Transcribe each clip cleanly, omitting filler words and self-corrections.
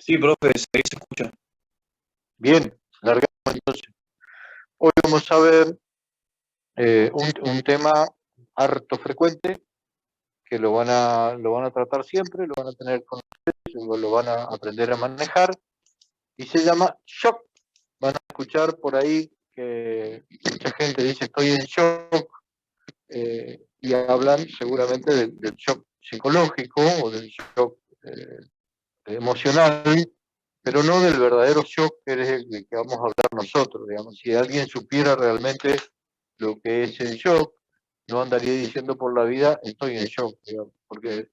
Sí, profe, ahí se escucha. Bien, largamos entonces. Hoy vamos a ver un tema harto frecuente que lo van a tratar siempre, lo van a tener con ustedes, lo van a aprender a manejar y se llama shock. Van a escuchar por ahí que mucha gente dice estoy en shock y hablan seguramente del shock psicológico o del shock emocional, pero no del verdadero shock que es el que vamos a hablar nosotros, digamos. Si alguien supiera realmente lo que es el shock, no andaría diciendo por la vida estoy en shock, digamos, porque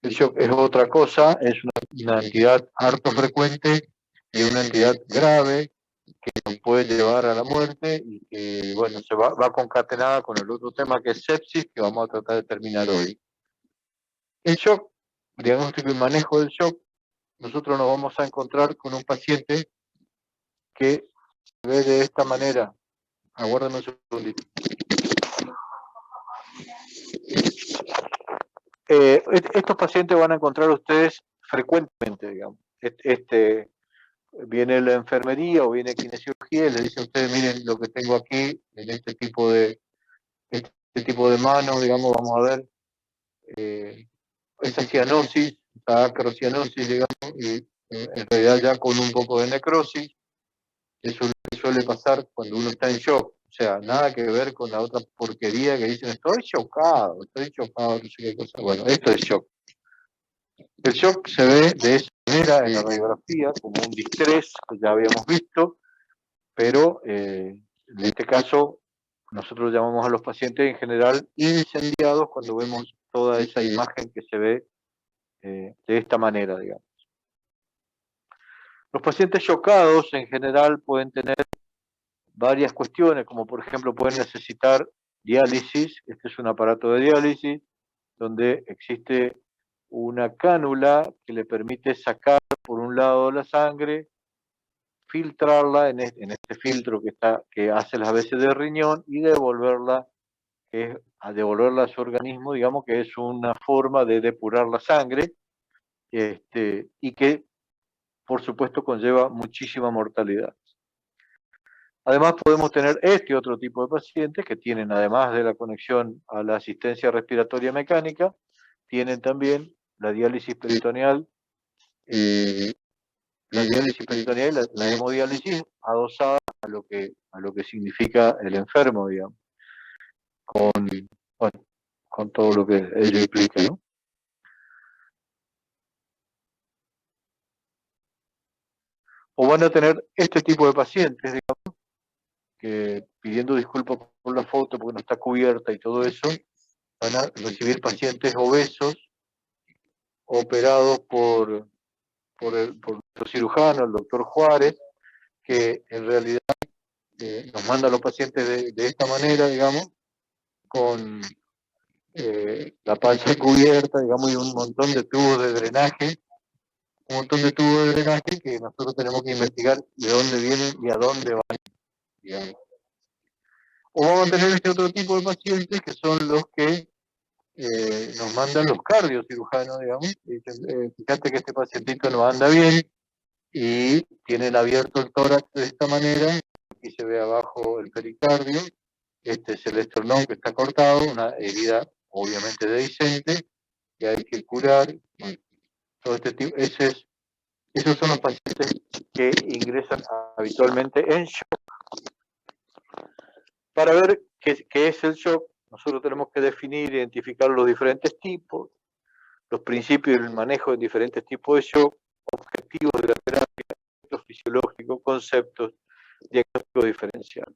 el shock es otra cosa, es una entidad harto frecuente y una entidad grave que nos puede llevar a la muerte y que, bueno, se va concatenada con el otro tema que es sepsis, que vamos a tratar de terminar hoy. El shock, diagnóstico y manejo del shock, nosotros nos vamos a encontrar con un paciente que se ve de esta manera. Aguárdame un segundito. Estos pacientes van a encontrar ustedes frecuentemente, digamos. Viene la enfermería o viene kinesiología y le dice a ustedes, miren lo que tengo aquí, en este tipo de mano, digamos, vamos a ver, esta cianosis, esta acrocianosis, digamos, y en realidad ya con un poco de necrosis. Eso suele pasar cuando uno está en shock. O sea, nada que ver con la otra porquería que dicen, estoy chocado, no sé qué cosa. Bueno, esto es shock. El shock se ve de esa manera en la radiografía, como un distrés, que ya habíamos visto, pero en este caso nosotros llamamos a los pacientes en general incendiados cuando vemos toda esa imagen que se ve de esta manera, digamos. Los pacientes chocados en general pueden tener varias cuestiones, como por ejemplo pueden necesitar diálisis. Este es un aparato de diálisis donde existe una cánula que le permite sacar por un lado la sangre, filtrarla en este filtro que hace las veces de riñón y devolverla, a su organismo, digamos que es una forma de depurar la sangre, y que por supuesto conlleva muchísima mortalidad. Además podemos tener este otro tipo de pacientes que tienen, además de la conexión a la asistencia respiratoria mecánica, tienen también la diálisis peritoneal, y la hemodiálisis adosada a lo que significa el enfermo, digamos, con todo lo que ello implica, ¿no? O van a tener este tipo de pacientes, digamos, que pidiendo disculpas por la foto porque no está cubierta y todo eso, van a recibir pacientes obesos operados por nuestro cirujano, el doctor Juárez, que en realidad nos manda a los pacientes de esta manera, digamos, con la panza cubierta, digamos, y un montón de tubos de drenaje, que nosotros tenemos que investigar de dónde vienen y a dónde van, digamos. O vamos a tener este otro tipo de pacientes que son los que nos mandan los cardiocirujanos, digamos, y dicen, fíjate que este pacientito no anda bien y tienen abierto el tórax de esta manera, aquí se ve abajo el pericardio, este es el esternón que está cortado, una herida obviamente dehiscente que hay que curar. Bueno, todo este tipo, esos son los pacientes que ingresan habitualmente en shock. Para ver qué es el shock, nosotros tenemos que definir e identificar los diferentes tipos, los principios del manejo de diferentes tipos de shock, objetivos de la terapia, efectos fisiológicos, conceptos, diagnóstico diferencial.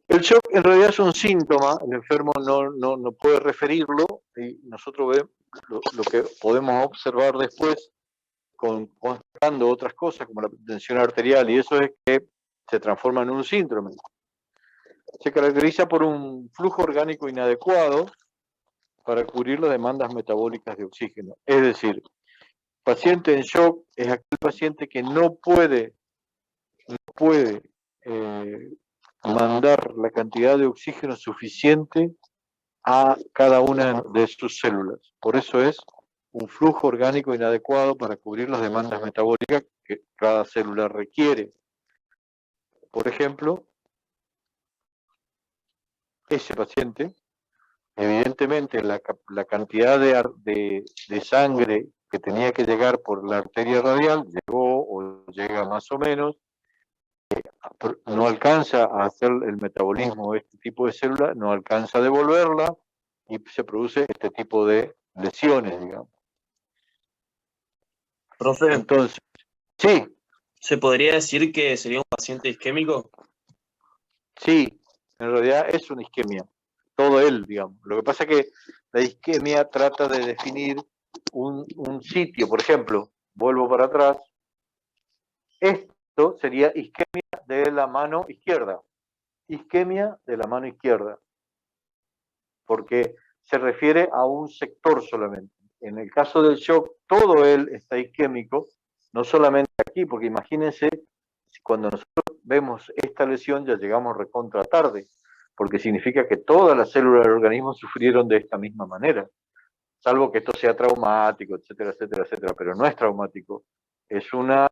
El shock en realidad es un síntoma, el enfermo no puede referirlo y nosotros vemos lo que podemos observar después constatando otras cosas como la tensión arterial, y eso es que se transforma en un síndrome. Se caracteriza por un flujo orgánico inadecuado para cubrir las demandas metabólicas de oxígeno. Es decir, paciente en shock es aquel paciente que no puede mandar la cantidad de oxígeno suficiente a cada una de sus células. Por eso es un flujo orgánico inadecuado para cubrir las demandas metabólicas que cada célula requiere. Por ejemplo, ese paciente, evidentemente la cantidad de sangre que tenía que llegar por la arteria radial llegó o llega más o menos, no alcanza a hacer el metabolismo de este tipo de célula, no alcanza a devolverla y se produce este tipo de lesiones, digamos. Profe, Entonces, sí, ¿se podría decir que sería un paciente isquémico? sí, en realidad es una isquemia, todo él, digamos. Lo que pasa es que la isquemia trata de definir un sitio, por ejemplo, vuelvo para atrás, esto sería isquemia de la mano izquierda, isquemia de la mano izquierda, porque se refiere a un sector solamente. En el caso del shock, todo él está isquémico, no solamente aquí, porque imagínense, cuando nosotros vemos esta lesión ya llegamos recontra tarde, porque significa que todas las células del organismo sufrieron de esta misma manera, salvo que esto sea traumático, etcétera, etcétera, etcétera, pero no es traumático. Es una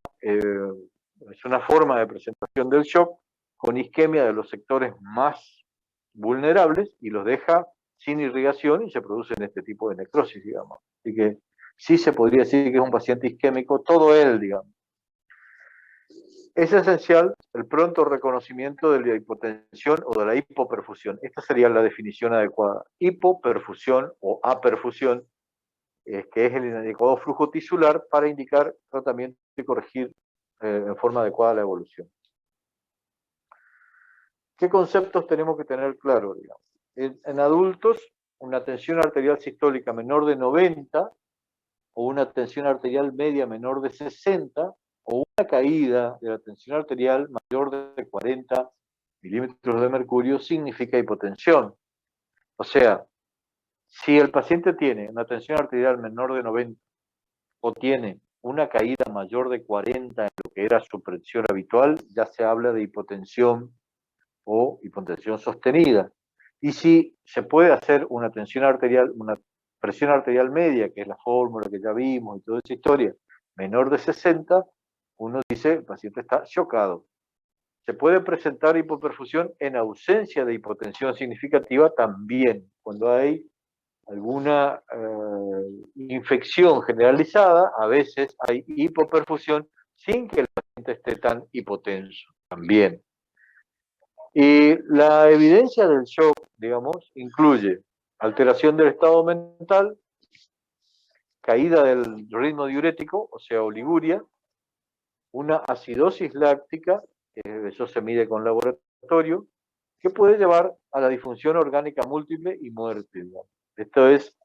forma de presentación del shock con isquemia de los sectores más vulnerables y los deja sin irrigación y se producen este tipo de necrosis, digamos. Así que sí se podría decir que es un paciente isquémico, todo él, digamos. Es esencial el pronto reconocimiento de la hipotensión o de la hipoperfusión. Esta sería la definición adecuada. Hipoperfusión o aperfusión, que es el inadecuado flujo tisular para indicar tratamiento y corregir en forma adecuada la evolución. ¿Qué conceptos tenemos que tener claros? En adultos, una tensión arterial sistólica menor de 90 o una tensión arterial media menor de 60 o una caída de la tensión arterial mayor de 40 milímetros de mercurio significa hipotensión. O sea, si el paciente tiene una tensión arterial menor de 90 o tiene una caída mayor de 40 en lo que era su presión habitual, ya se habla de hipotensión o hipotensión sostenida. Y si se puede hacer una tensión arterial, una presión arterial media, que es la fórmula que ya vimos y toda esa historia, menor de 60, uno dice el paciente está chocado. Se puede presentar hipoperfusión en ausencia de hipotensión significativa también, cuando hay alguna infección generalizada, a veces hay hipoperfusión sin que el paciente esté tan hipotenso también. Y la evidencia del shock, digamos, incluye alteración del estado mental, caída del ritmo diurético, o sea, oliguria, una acidosis láctica, eso se mide con laboratorio, que puede llevar a la disfunción orgánica múltiple y muerte. ¿No? Esto es,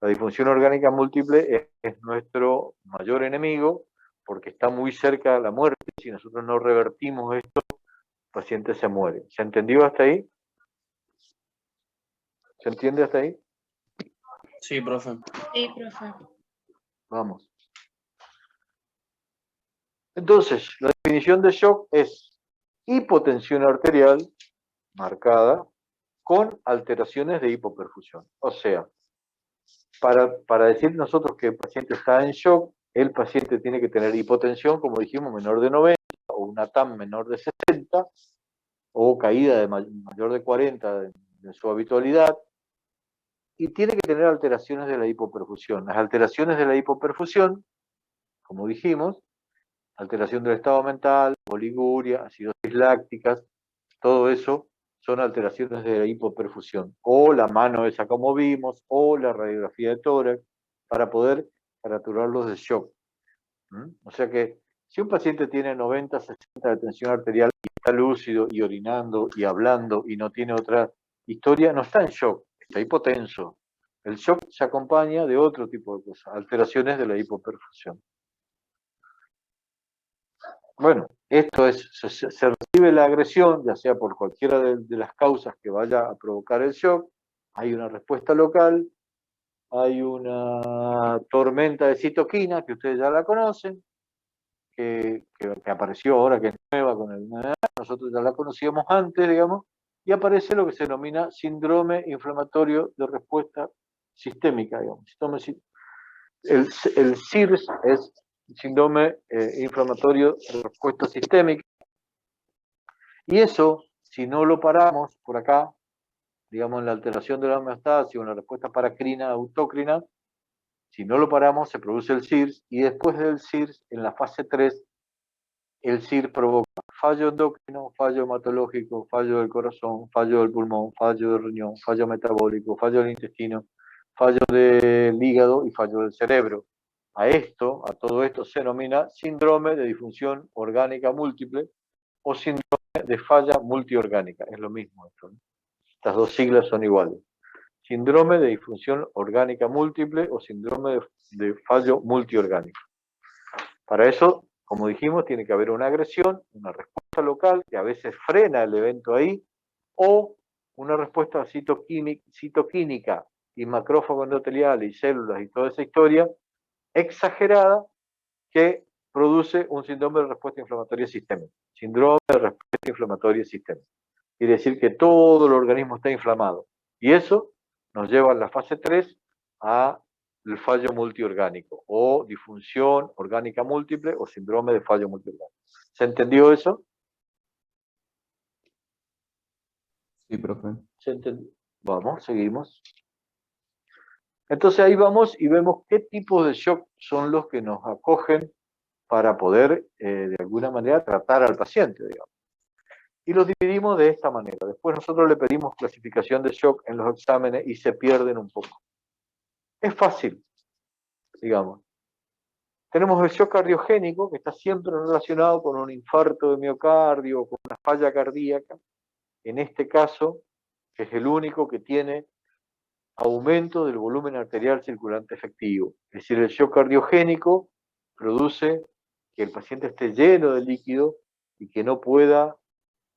la disfunción orgánica múltiple es nuestro mayor enemigo porque está muy cerca de la muerte. Si nosotros no revertimos esto, el paciente se muere. ¿Se entendió hasta ahí? ¿Se entiende hasta ahí? Sí, profe. Sí, profe. Vamos. Entonces, la definición de shock es hipotensión arterial marcada con alteraciones de hipoperfusión. O sea, para decir nosotros que el paciente está en shock, el paciente tiene que tener hipotensión, como dijimos, menor de 90, o una TAM menor de 60, o caída de mayor de 40 de su habitualidad, y tiene que tener alteraciones de la hipoperfusión. Las alteraciones de la hipoperfusión, como dijimos, alteración del estado mental, oliguria, acidosis lácticas, todo eso son alteraciones de la hipoperfusión. O la mano esa como vimos, o la radiografía de tórax, para poder fraturarlos de shock. O sea que si un paciente tiene 90, 60 de tensión arterial y está lúcido y orinando y hablando y no tiene otra historia, no está en shock, está hipotenso. El shock se acompaña de otro tipo de cosas, alteraciones de la hipoperfusión. Bueno, esto es, se recibe la agresión, ya sea por cualquiera de las causas que vaya a provocar el shock, hay una respuesta local, hay una tormenta de citoquina, que ustedes ya la conocen, que apareció ahora, que es nueva con el nosotros ya la conocíamos antes, digamos, y aparece lo que se denomina síndrome inflamatorio de respuesta sistémica, digamos. El SIRS es síndrome inflamatorio de respuesta sistémica. Y eso, si no lo paramos por acá, digamos en la alteración de la homeostasis o en la respuesta paracrina, autócrina, si no lo paramos, se produce el SIRS, y después del SIRS, en la fase 3, el SIRS provoca fallo endocrino, fallo hematológico, fallo del corazón, fallo del pulmón, fallo del riñón, fallo metabólico, fallo del intestino, fallo del hígado y fallo del cerebro. A todo esto se denomina síndrome de disfunción orgánica múltiple o síndrome de falla multiorgánica. Es lo mismo esto, ¿no? Estas dos siglas son iguales. Síndrome de disfunción orgánica múltiple o síndrome de fallo multiorgánico. Para eso, como dijimos, tiene que haber una agresión, una respuesta local que a veces frena el evento ahí, o una respuesta citoquímica y macrófago endotelial y células y toda esa historia exagerada que produce un síndrome de respuesta inflamatoria sistémica. Síndrome de respuesta inflamatoria sistémica. Quiere decir que todo el organismo está inflamado. Y eso nos lleva a la fase 3 a el fallo multiorgánico o disfunción orgánica múltiple o síndrome de fallo multiorgánico. ¿Se entendió eso? Sí, profe. ¿Se entendió? Vamos, seguimos. Entonces ahí vamos y vemos qué tipos de shock son los que nos acogen para poder, de alguna manera, tratar al paciente, digamos. Y los dividimos de esta manera. Después nosotros le pedimos clasificación de shock en los exámenes y se pierden un poco. Es fácil, digamos. Tenemos el shock cardiogénico, que está siempre relacionado con un infarto de miocardio o con una falla cardíaca. En este caso, que es el único que tiene aumento del volumen arterial circulante efectivo. Es decir, el shock cardiogénico produce que el paciente esté lleno de líquido y que no pueda,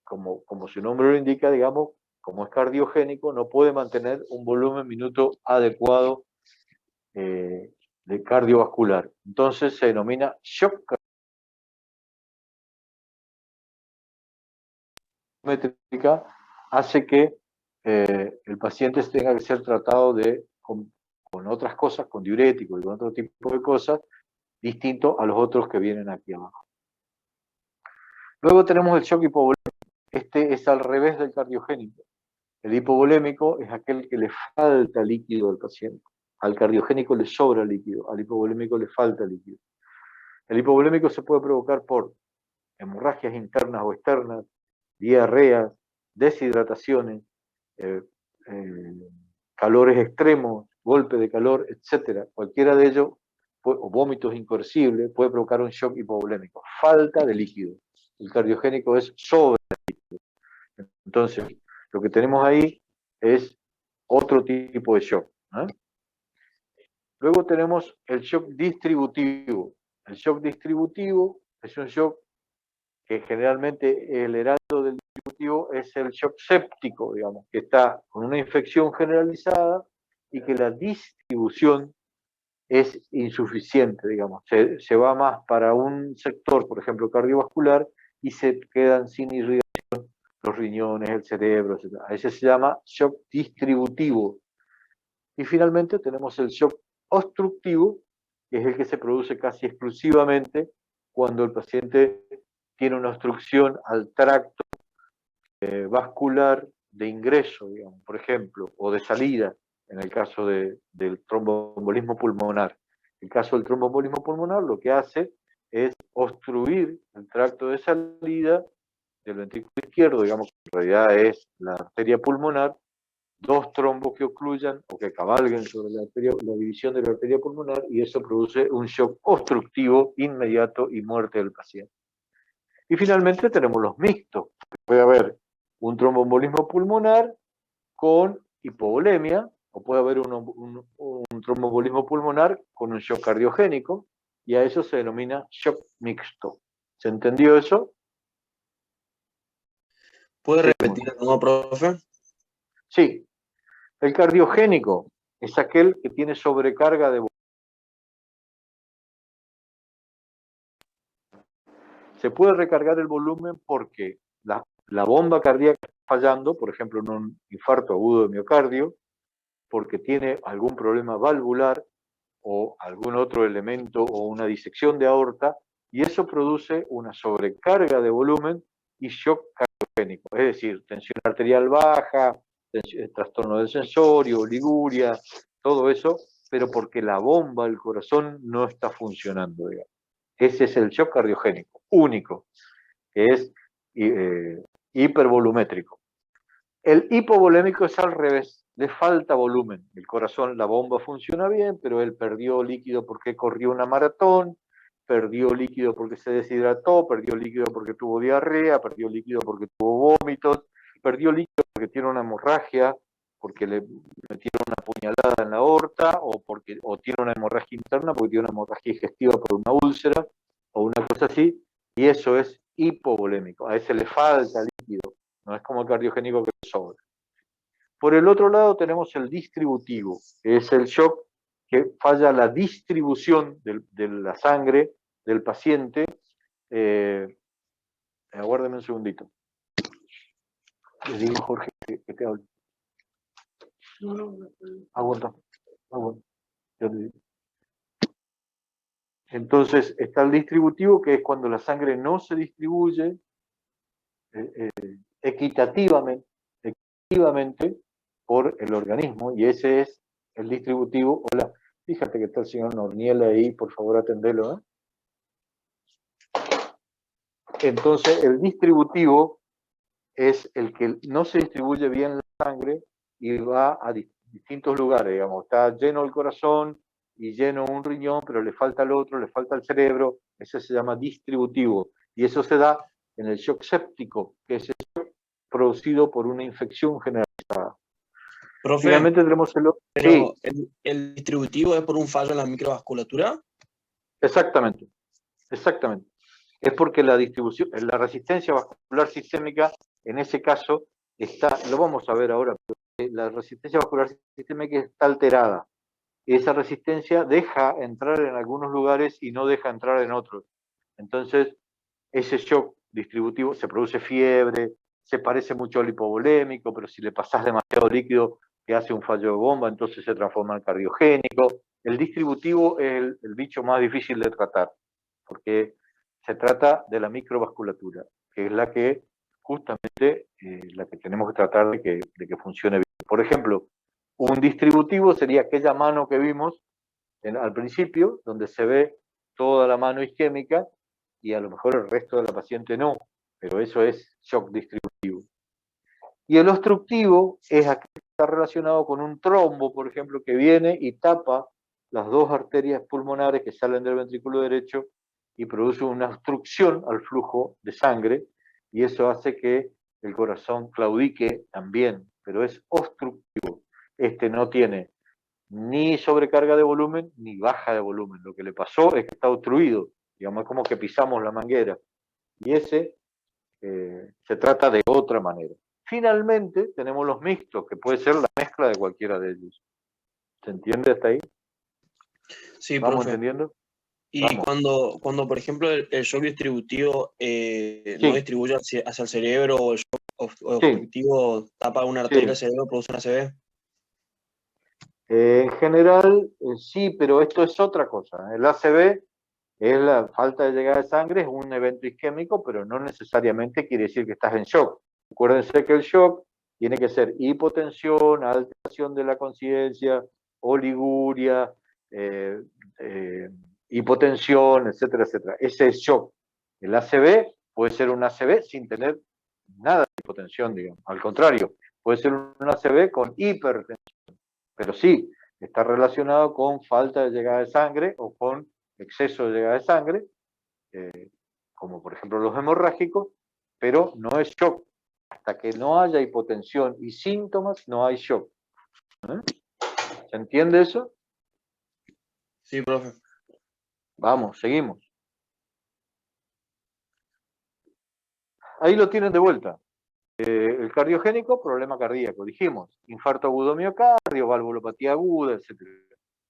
como su nombre lo indica, digamos, como es cardiogénico, no puede mantener un volumen minuto adecuado de cardiovascular. Entonces se denomina shock métrica, hace que el paciente tenga que ser tratado con otras cosas, con diuréticos y con otro tipo de cosas, distinto a los otros que vienen aquí abajo. Luego tenemos el shock hipovolémico. Este es al revés del cardiogénico. El hipovolémico es aquel que le falta líquido al paciente. Al cardiogénico le sobra líquido, al hipovolémico le falta líquido. El hipovolémico se puede provocar por hemorragias internas o externas, diarreas, deshidrataciones, calores extremos, golpe de calor, etc. Cualquiera de ellos, o vómitos incoercibles, puede provocar un shock hipovolémico. Falta de líquido. El cardiogénico es sobre líquido. Entonces, lo que tenemos ahí es otro tipo de shock, ¿eh? Luego tenemos el shock distributivo. El shock distributivo es un shock que generalmente el heraldo del distributivo es el shock séptico, digamos, que está con una infección generalizada y que la distribución es insuficiente, digamos. Se va más para un sector, por ejemplo, cardiovascular, y se quedan sin irrigación los riñones, el cerebro, etc. A ese se llama shock distributivo. Y finalmente tenemos el shock obstructivo, que es el que se produce casi exclusivamente cuando el paciente tiene una obstrucción al tracto vascular de ingreso, digamos, por ejemplo, o de salida, en el caso del tromboembolismo pulmonar. En el caso del tromboembolismo pulmonar, lo que hace es obstruir el tracto de salida del ventrículo izquierdo, digamos que en realidad es la arteria pulmonar, dos trombos que ocluyan o que cabalguen sobre la división de la arteria pulmonar, y eso produce un shock obstructivo inmediato y muerte del paciente. Y finalmente tenemos los mixtos. Puede haber un tromboembolismo pulmonar con hipovolemia, o puede haber un tromboembolismo pulmonar con un shock cardiogénico, y a eso se denomina shock mixto. ¿Se entendió eso? ¿Puede repetir de nuevo, profe? Sí. El cardiogénico es aquel que tiene sobrecarga de volumen. Se puede recargar el volumen porque la bomba cardíaca está fallando, por ejemplo, en un infarto agudo de miocardio, porque tiene algún problema valvular, o algún otro elemento o una disección de aorta, y eso produce una sobrecarga de volumen y shock cardiogénico, es decir, tensión arterial baja, trastorno del sensorio, oliguria, todo eso, pero porque la bomba del corazón no está funcionando, digamos. Ese es el shock cardiogénico, único, que es hipervolumétrico. El hipovolémico es al revés, le falta volumen. El corazón, la bomba funciona bien, pero él perdió líquido porque corrió una maratón, perdió líquido porque se deshidrató, perdió líquido porque tuvo diarrea, perdió líquido porque tuvo vómitos, perdió líquido porque tiene una hemorragia, porque le metieron una puñalada en la aorta, o tiene una hemorragia interna porque tiene una hemorragia digestiva por una úlcera, o una cosa así, y eso es hipovolémico. A ese le falta líquido, no es como el cardiogénico que sobra. Por el otro lado tenemos el distributivo, que es el shock que falla la distribución de la sangre del paciente. Aguárdeme un segundito. Le digo a Jorge que te hable. Aguanta. Entonces está el distributivo, que es cuando la sangre no se distribuye equitativamente por el organismo, y ese es el distributivo. Hola, fíjate que está el señor Norniel ahí, por favor atendelo, ¿eh? Entonces el distributivo es el que no se distribuye bien la sangre y va a distintos lugares, digamos, está lleno el corazón y lleno un riñón, pero le falta el otro, le falta el cerebro, ese se llama distributivo, y eso se da en el shock séptico, que es el shock producido por una infección generalizada. Profe, Finalmente tenemos el... pero Sí, ¿el distributivo es por un fallo en la microvasculatura? exactamente. Es porque la distribución, la resistencia vascular sistémica, en ese caso, está, lo vamos a ver ahora, la resistencia vascular sistémica está alterada. Y esa resistencia deja entrar en algunos lugares y no deja entrar en otros. Entonces, ese shock distributivo, se produce fiebre, se parece mucho al hipovolémico, pero si le pasás demasiado líquido que hace un fallo de bomba, entonces se transforma en cardiogénico. El distributivo es el bicho más difícil de tratar, porque se trata de la microvasculatura, que es la que justamente la que tenemos que tratar de que funcione bien. Por ejemplo, un distributivo sería aquella mano que vimos al principio, donde se ve toda la mano isquémica y a lo mejor el resto de la paciente no, pero eso es shock distributivo. Y el obstructivo es aquel que está relacionado con un trombo, por ejemplo, que viene y tapa las dos arterias pulmonares que salen del ventrículo derecho y produce una obstrucción al flujo de sangre, y eso hace que el corazón claudique también, pero es obstructivo. Este no tiene ni sobrecarga de volumen ni baja de volumen. Lo que le pasó es que está obstruido, digamos, es como que pisamos la manguera. Y ese se trata de otra manera. Finalmente tenemos los mixtos, que puede ser la mezcla de cualquiera de ellos. ¿Se entiende hasta ahí? Sí, ¿Vamos profe. entendiendo? Y Vamos. cuando, por ejemplo, el shock distributivo no Sí, distribuye hacia el cerebro, o el shock sí, obstructivo tapa una arteria del sí. cerebro, produce una ACV. En general, sí, pero esto es otra cosa. El ACV es la falta de llegada de sangre, es un evento isquémico, pero no necesariamente quiere decir que estás en shock. Acuérdense que el shock tiene que ser hipotensión, alteración de la conciencia, oliguria, eh, eh, hipotensión, etcétera, etcétera. Ese es shock. El ACV puede ser un ACV sin tener nada de hipotensión, digamos. Al contrario, puede ser un ACV con hipertensión, pero sí, está relacionado con falta de llegada de sangre o con exceso de llegada de sangre, como por ejemplo los hemorrágicos, pero no es shock. Hasta que no haya hipotensión y síntomas, no hay shock. ¿Se entiende eso? Sí, profe. Vamos, seguimos. Ahí lo tienen de vuelta. El cardiogénico, problema cardíaco, dijimos, infarto agudo miocardio, valvulopatía aguda, etc.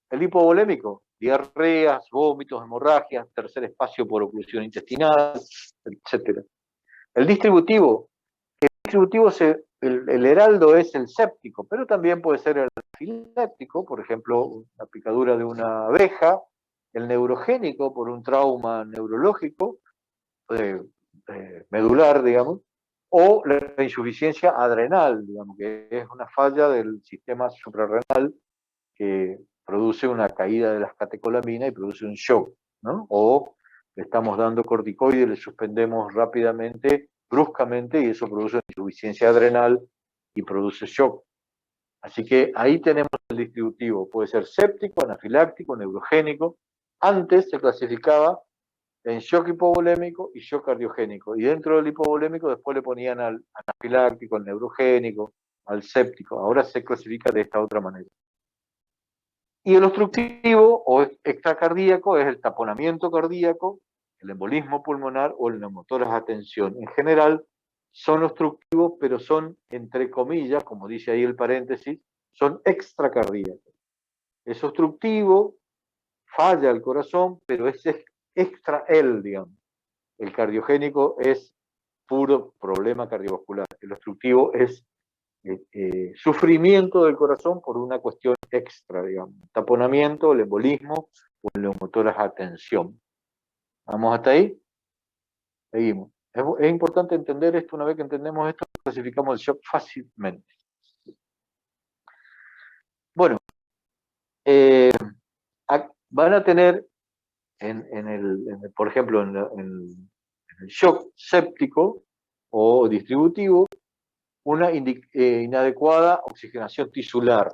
El hipovolémico, diarreas, vómitos, hemorragias, tercer espacio por oclusión intestinal, etc. El distributivo el heraldo es el séptico, pero también puede ser el anafiláctico, por ejemplo, la picadura de una abeja, el neurogénico por un trauma neurológico, medular, digamos, o la insuficiencia adrenal, digamos, que es una falla del sistema suprarrenal que produce una caída de las catecolaminas y produce un shock, ¿no? O le estamos dando corticoides, le suspendemos rápidamente, bruscamente, y eso produce una insuficiencia adrenal y produce shock. Así que ahí tenemos el distributivo, puede ser séptico, anafiláctico, neurogénico. Antes se clasificaba en shock hipovolémico y shock cardiogénico. Y dentro del hipovolémico después le ponían al anafiláctico, al neurogénico, al séptico. Ahora se clasifica de esta otra manera. Y el obstructivo o extracardíaco es el taponamiento cardíaco, el embolismo pulmonar o el neumotórax a tensión. En general son obstructivos, pero son, entre comillas, como dice ahí el paréntesis, son extracardíacos. Es obstructivo, falla el corazón, pero es extra él, digamos. El cardiogénico es puro problema cardiovascular. El obstructivo es sufrimiento del corazón por una cuestión extra, digamos. Taponamiento, el embolismo o el neumotórax a tensión. ¿Vamos hasta ahí? Seguimos. Es importante entender esto. Una vez que entendemos esto, clasificamos el shock fácilmente. Bueno, van a tener, por ejemplo, en el shock séptico o distributivo, una inadecuada oxigenación tisular.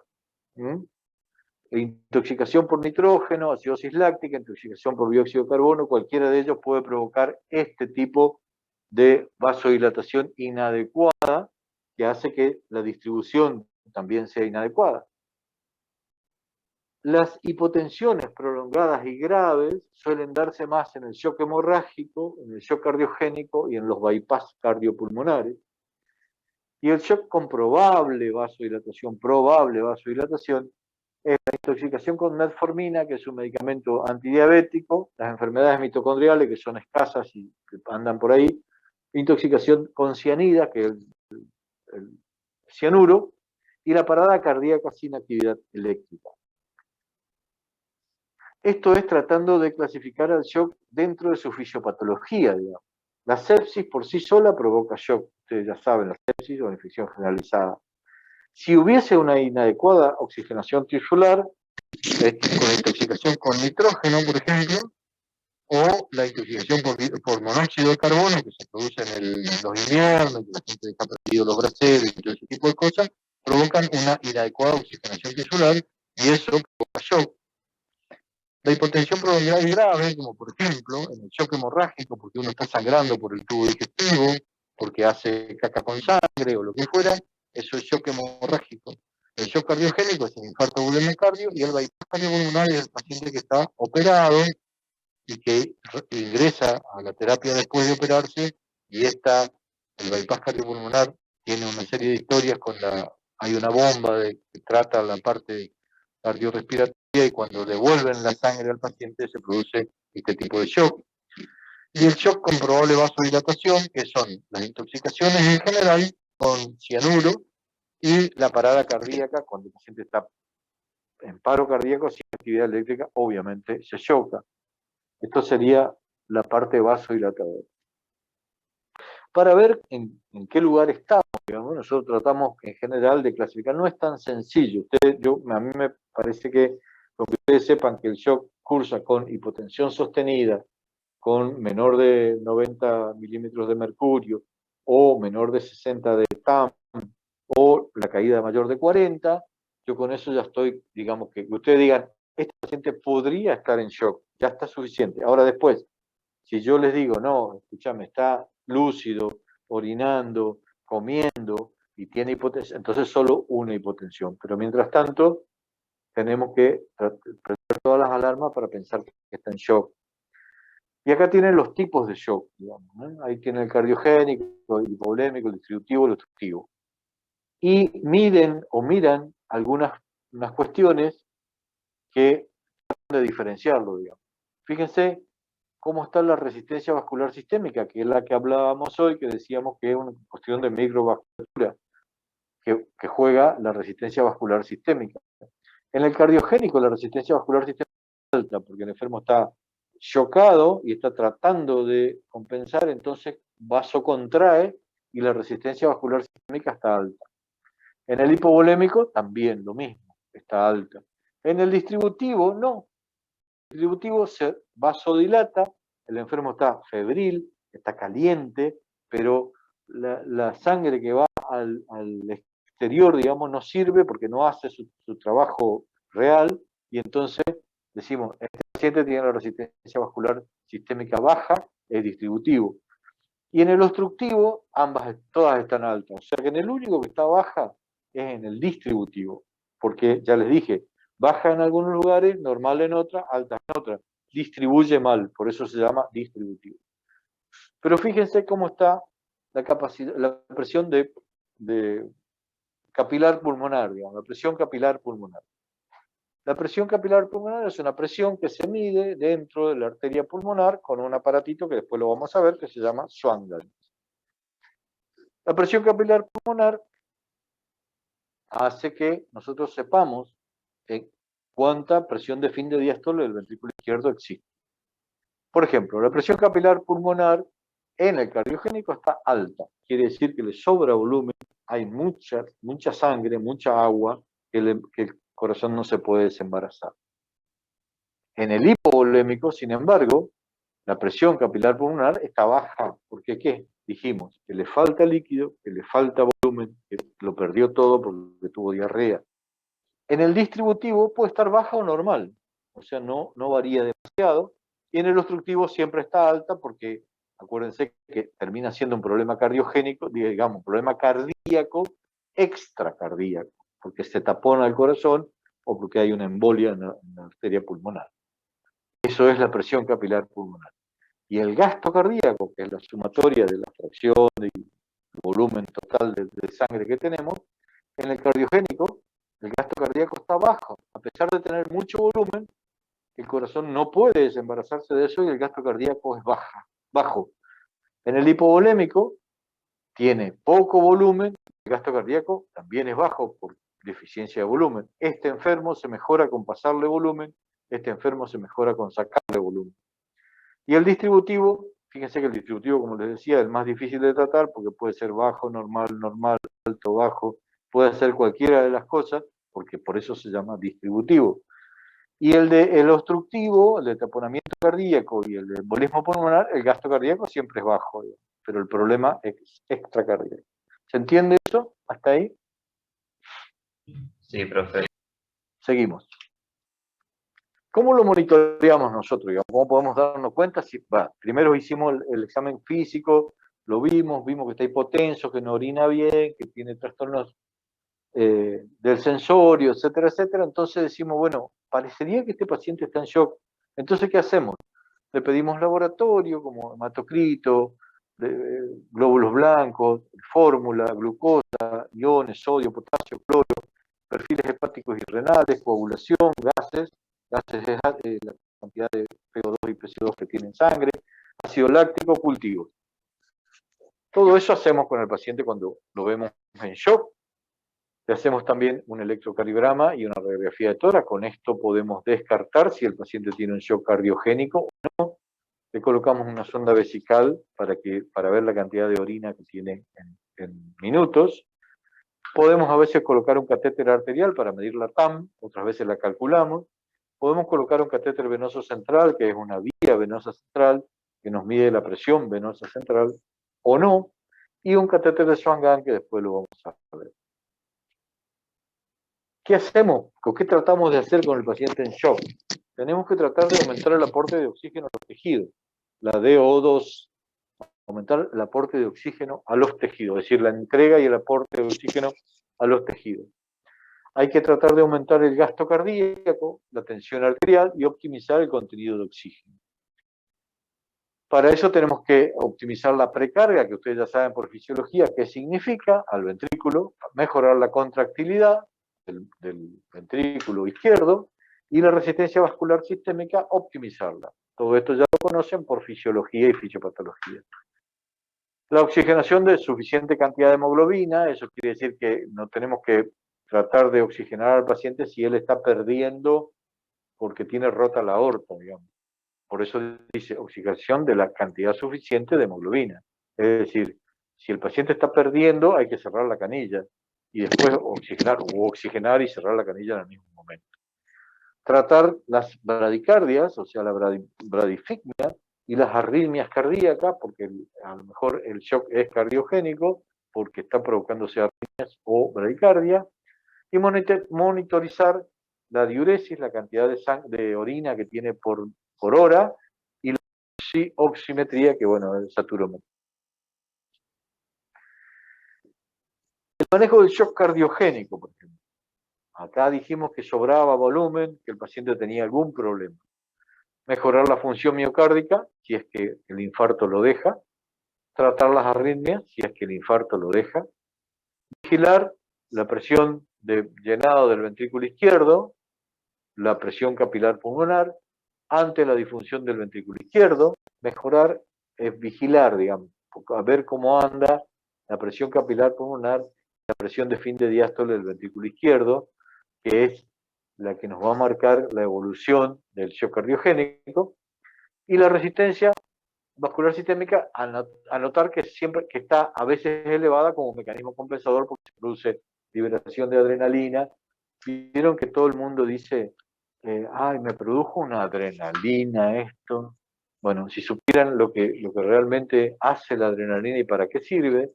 Intoxicación por nitrógeno, acidosis láctica, intoxicación por dióxido de carbono, cualquiera de ellos puede provocar este tipo de vasodilatación inadecuada que hace que la distribución también sea inadecuada. Las hipotensiones prolongadas y graves suelen darse más en el shock hemorrágico, en el shock cardiogénico y en los bypass cardiopulmonares. Y el shock con probable vasodilatación es la intoxicación con metformina, que es un medicamento antidiabético, las enfermedades mitocondriales, que son escasas y que andan por ahí, intoxicación con cianida, que es el cianuro, y la parada cardíaca sin actividad eléctrica. Esto es tratando de clasificar al shock dentro de su fisiopatología, digamos. La sepsis por sí sola provoca shock, ustedes ya saben, la sepsis o la infección generalizada. Si hubiese una inadecuada oxigenación tisular, con intoxicación con nitrógeno, por ejemplo, o la intoxicación por monóxido de carbono, que se produce en los inviernos, que la gente deja perdido los braseros y todo ese tipo de cosas, provocan una inadecuada oxigenación tisular y eso provoca shock. La hipotensión prolongada y grave, como por ejemplo en el shock hemorrágico, porque uno está sangrando por el tubo digestivo, porque hace caca con sangre o lo que fuera, eso es shock hemorrágico. El shock cardiogénico es el infarto agudo del miocardio y el bypass cardiopulmonar es el paciente que está operado y que ingresa a la terapia después de operarse y el bypass cardiopulmonar tiene una serie de historias hay una bomba que trata la parte cardiorrespiratoria y cuando devuelven la sangre al paciente se produce este tipo de shock. Y el shock con probable vasodilatación, que son las intoxicaciones en general con cianuro y la parada cardíaca, cuando el paciente está en paro cardíaco sin actividad eléctrica, obviamente se choca. Esto sería la parte vasodilatadora. Para ver en qué lugar estamos, digamos, nosotros tratamos en general de clasificar, no es tan sencillo. A mí me parece que lo que ustedes sepan que el shock cursa con hipotensión sostenida, con menor de 90 milímetros de mercurio, o menor de 60 de TAM, o la caída mayor de 40, yo con eso ya estoy, digamos, que ustedes digan, este paciente podría estar en shock, ya está suficiente. Ahora después, si yo les digo, no, escúchame, está lúcido, orinando, comiendo y tiene hipotensión, entonces solo una hipotensión. Pero mientras tanto, tenemos que prender todas las alarmas para pensar que está en shock. Y acá tienen los tipos de shock, digamos, ¿no? Ahí tiene el cardiogénico, el hipovolémico, el distributivo, el obstructivo. Y miran unas cuestiones que tratan de diferenciarlo, digamos. Fíjense cómo está la resistencia vascular sistémica, que es la que hablábamos hoy, que decíamos que es una cuestión de microvasculatura. que juega la resistencia vascular sistémica. En el cardiogénico la resistencia vascular sistémica es alta, porque el enfermo está chocado y está tratando de compensar, entonces vasocontrae y la resistencia vascular sistémica está alta. En el hipovolémico también lo mismo, está alta. En el distributivo no. El distributivo se vasodilata, el enfermo está febril, está caliente, pero la sangre que va al exterior, digamos, no sirve porque no hace su trabajo real, y entonces decimos, este paciente tiene la resistencia vascular sistémica baja, es distributivo. Y en el obstructivo, todas están altas. O sea que en el único que está baja es en el distributivo, porque ya les dije, baja en algunos lugares, normal en otras, alta en otras. Distribuye mal, por eso se llama distributivo. Pero fíjense cómo está la presión de capilar pulmonar, digamos, la presión capilar pulmonar. La presión capilar pulmonar es una presión que se mide dentro de la arteria pulmonar con un aparatito que después lo vamos a ver, que se llama Swangan. La presión capilar pulmonar hace que nosotros sepamos cuánta presión de fin de diástole del ventrículo izquierdo existe. Por ejemplo, la presión capilar pulmonar en el cardiogénico está alta, quiere decir que le sobra volumen, hay mucha sangre, mucha agua, que el corazón no se puede desembarazar. En el hipovolémico, sin embargo, la presión capilar pulmonar está baja, porque ¿qué? Dijimos que le falta líquido, que le falta volumen, que lo perdió todo porque tuvo diarrea. En el distributivo puede estar baja o normal, o sea, no varía demasiado, y en el obstructivo siempre está alta porque, acuérdense que termina siendo un problema cardiogénico, digamos, un problema cardíaco, extracardíaco, porque se tapona el corazón o porque hay una embolia en la arteria pulmonar. Eso es la presión capilar pulmonar. Y el gasto cardíaco, que es la sumatoria de la fracción y el volumen total de sangre que tenemos, en el cardiogénico, el gasto cardíaco está bajo. A pesar de tener mucho volumen, el corazón no puede desembarazarse de eso y el gasto cardíaco es bajo. En el hipovolémico, tiene poco volumen, el gasto cardíaco también es bajo por deficiencia de volumen. Este enfermo se mejora con pasarle volumen, este enfermo se mejora con sacarle volumen. Y el distributivo, fíjense que el distributivo, como les decía, es el más difícil de tratar porque puede ser bajo, normal, alto, bajo, puede ser cualquiera de las cosas, porque por eso se llama distributivo. Y el obstructivo, el de taponamiento cardíaco y el de embolismo pulmonar, el gasto cardíaco siempre es bajo, pero el problema es extracardíaco. ¿Se entiende eso? ¿Hasta ahí? Sí, profe. Seguimos. ¿Cómo lo monitoreamos nosotros? Digamos? ¿Cómo podemos darnos cuenta? Primero hicimos el examen físico, lo vimos que está hipotenso, que no orina bien, que tiene trastornos del sensorio, etcétera, etcétera. Entonces decimos, bueno, parecería que este paciente está en shock. Entonces, ¿qué hacemos? Le pedimos laboratorio como hematocrito, glóbulos blancos, fórmula, glucosa, iones, sodio, potasio, cloro, perfiles hepáticos y renales, coagulación, gases es la cantidad de PO2 y PCO2 que tiene en sangre, ácido láctico, cultivos. Todo eso hacemos con el paciente cuando lo vemos en shock. Le hacemos también un electrocardiograma y una radiografía de tórax. Con esto podemos descartar si el paciente tiene un shock cardiogénico o no. Le colocamos una sonda vesical para ver la cantidad de orina que tiene en minutos. Podemos a veces colocar un catéter arterial para medir la TAM, otras veces la calculamos. Podemos colocar un catéter venoso central, que es una vía venosa central, que nos mide la presión venosa central, o no, y un catéter de Swan-Ganz, que después lo vamos a ver. ¿Qué hacemos? ¿Qué tratamos de hacer con el paciente en shock? Tenemos que tratar de aumentar el aporte de oxígeno a los tejidos, la DO2, aumentar el aporte de oxígeno a los tejidos, es decir, la entrega y el aporte de oxígeno a los tejidos. Hay que tratar de aumentar el gasto cardíaco, la tensión arterial y optimizar el contenido de oxígeno. Para eso tenemos que optimizar la precarga, que ustedes ya saben por fisiología qué significa, al ventrículo, mejorar la contractilidad del ventrículo izquierdo y la resistencia vascular sistémica, optimizarla. Todo esto ya lo conocen por fisiología y fisiopatología. La oxigenación de suficiente cantidad de hemoglobina, eso quiere decir que no tenemos que tratar de oxigenar al paciente si él está perdiendo porque tiene rota la aorta, digamos. Por eso dice oxigenación de la cantidad suficiente de hemoglobina. Es decir, si el paciente está perdiendo, hay que cerrar la canilla y después oxigenar y cerrar la canilla en el mismo momento. Tratar las bradicardias, o sea, la bradifigmia y las arritmias cardíacas, porque a lo mejor el shock es cardiogénico, porque está provocándose arritmias o bradicardia, y monitorizar la diuresis, la cantidad de orina que tiene por hora, y la oximetría, que bueno, es el saturómetro. El manejo del shock cardiogénico, por ejemplo. Acá dijimos que sobraba volumen, que el paciente tenía algún problema. Mejorar la función miocárdica, si es que el infarto lo deja. Tratar las arritmias, si es que el infarto lo deja. Vigilar la presión de llenado del ventrículo izquierdo, la presión capilar pulmonar, ante la disfunción del ventrículo izquierdo. Mejorar es vigilar, digamos, a ver cómo anda la presión capilar pulmonar, la presión de fin de diástole del ventrículo izquierdo, que es la que nos va a marcar la evolución del shock cardiogénico, y la resistencia vascular sistémica, a notar que siempre que está a veces elevada como mecanismo compensador porque se produce liberación de adrenalina. Vieron que todo el mundo dice, ay, me produjo una adrenalina esto. Bueno, si supieran lo que realmente hace la adrenalina y para qué sirve,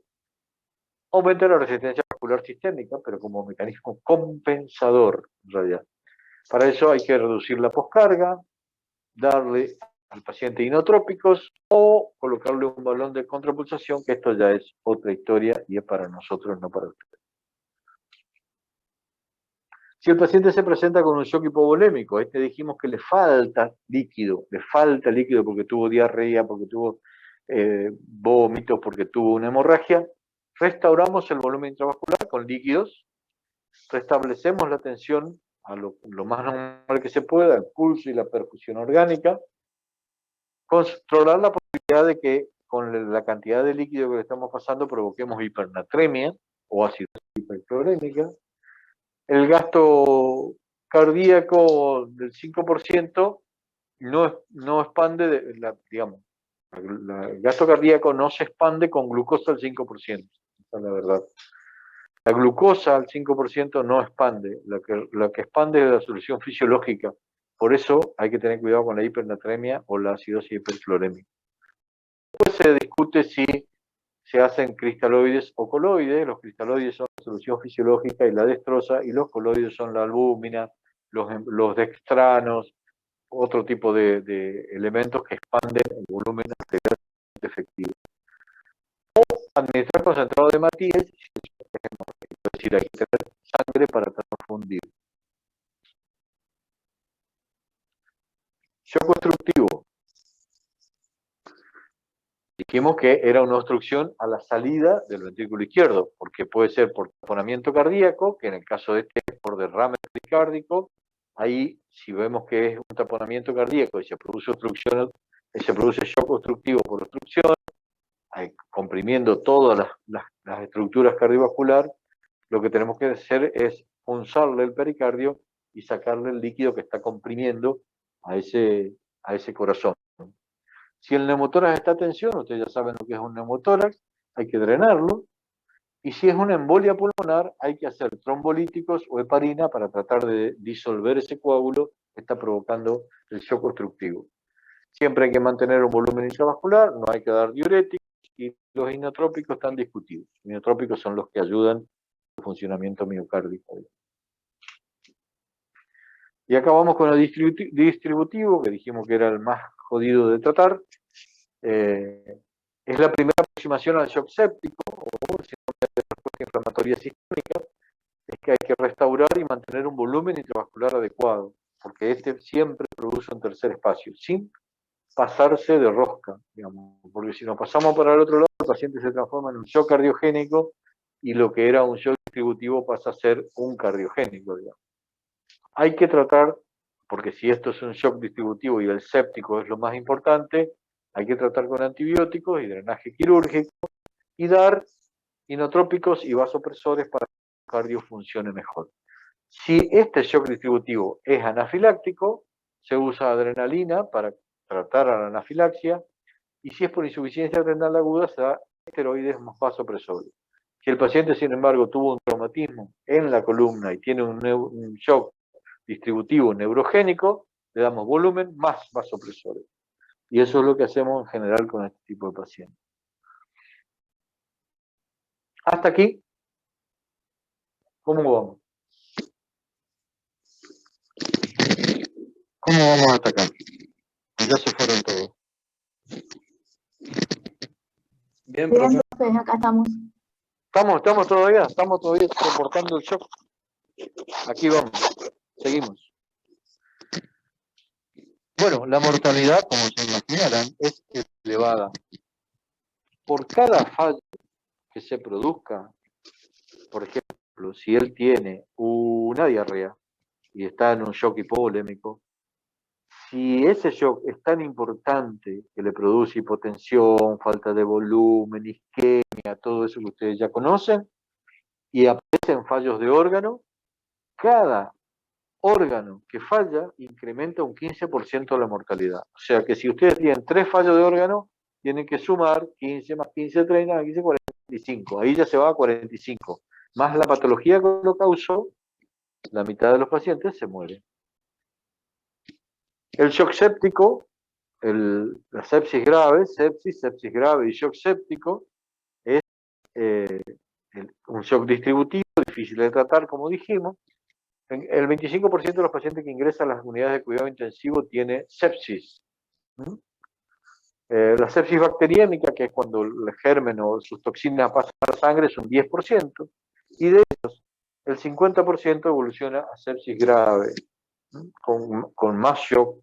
aumenta la resistencia vascular sistémica, pero como mecanismo compensador, en realidad. Para eso hay que reducir la poscarga, darle al paciente inotrópicos o colocarle un balón de contrapulsación, que esto ya es otra historia y es para nosotros, no para ustedes. Si el paciente se presenta con un shock hipovolémico, dijimos que le falta líquido porque tuvo diarrea, porque tuvo vómitos, porque tuvo una hemorragia, restauramos el volumen intravascular con líquidos, restablecemos la tensión a lo más normal que se pueda, el pulso y la perfusión orgánica, controlar la posibilidad de que con la cantidad de líquido que le estamos pasando provoquemos hipernatremia o acidosis hiperclorémica. El gasto cardíaco del 5% no expande, digamos, el gasto cardíaco no se expande con glucosa al 5%, esa es la verdad. La glucosa al 5% no expande, lo que expande es la solución fisiológica. Por eso hay que tener cuidado con la hipernatremia o la acidosis hiperclorémica. Después se discute si se hacen cristaloides o coloides. Los cristaloides son la solución fisiológica y la destroza, y los coloides son la albúmina, los dextranos, otro tipo de elementos que expanden el volumen arterial efectivo. O administrar concentrado de hematíes, es decir, hay que tener sangre para transfundir. Shock obstructivo. Dijimos que era una obstrucción a la salida del ventrículo izquierdo, porque puede ser por taponamiento cardíaco, que en el caso de este es por derrame pericárdico. Ahí, si vemos que es un taponamiento cardíaco y se produce obstrucción, se produce shock obstructivo por obstrucción, comprimiendo todas las estructuras cardiovasculares, lo que tenemos que hacer es punzarle el pericardio y sacarle el líquido que está comprimiendo a ese corazón. Si el neumotórax está a tensión, ustedes ya saben lo que es un neumotórax, hay que drenarlo. Y si es una embolia pulmonar, hay que hacer trombolíticos o heparina para tratar de disolver ese coágulo que está provocando el shock obstructivo. Siempre hay que mantener un volumen intravascular, no hay que dar diuréticos, y los inotrópicos están discutidos. Los inotrópicos son los que ayudan al funcionamiento miocárdico. Y acá vamos con el distributivo, que dijimos que era el más jodido de tratar. Es la primera aproximación al shock séptico o síndrome de respuesta inflamatoria sistémica. Es que hay que restaurar y mantener un volumen intravascular adecuado, porque siempre produce un tercer espacio, sin pasarse de rosca, digamos, porque si nos pasamos para el otro lado, el paciente se transforma en un shock cardiogénico y lo que era un shock distributivo pasa a ser un cardiogénico, digamos. Hay que tratar, porque si esto es un shock distributivo y el séptico es lo más importante, hay que tratar con antibióticos y drenaje quirúrgico, y dar inotrópicos y vasopresores para que el cardio funcione mejor. Si este shock distributivo es anafiláctico, se usa adrenalina para tratar a la anafilaxia, y si es por insuficiencia renal aguda, se da esteroides más vasopresores. Si el paciente, sin embargo, tuvo un traumatismo en la columna y tiene un shock distributivo neurogénico, le damos volumen más vasopresores. Y eso es lo que hacemos en general con este tipo de pacientes. Hasta aquí, ¿cómo vamos? ¿Cómo vamos hasta acá? Ya se fueron todos. Bien, Bien, profe. profe, acá estamos. Estamos todavía soportando el shock. Aquí vamos, seguimos. Bueno, la mortalidad, como se imaginarán, es elevada. Por cada fallo que se produzca, por ejemplo, si él tiene una diarrea y está en un shock hipovolémico, si ese shock es tan importante que le produce hipotensión, falta de volumen, isquemia, todo eso que ustedes ya conocen, y aparecen fallos de órgano, cada órgano que falla incrementa un 15% la mortalidad. O sea que si ustedes tienen 3 fallos de órgano, tienen que sumar 15 más 15, 30 más 15, 45. Ahí ya se va a 45. Más la patología que lo causó, la mitad de los pacientes se mueren. El shock séptico, la sepsis grave y shock séptico, es un shock distributivo, difícil de tratar, como dijimos. El 25% de los pacientes que ingresan a las unidades de cuidado intensivo tiene sepsis. La sepsis bacteriémica, que es cuando el germen o sus toxinas pasan a la sangre, es un 10%. Y de ellos, el 50% evoluciona a sepsis grave, con más shock.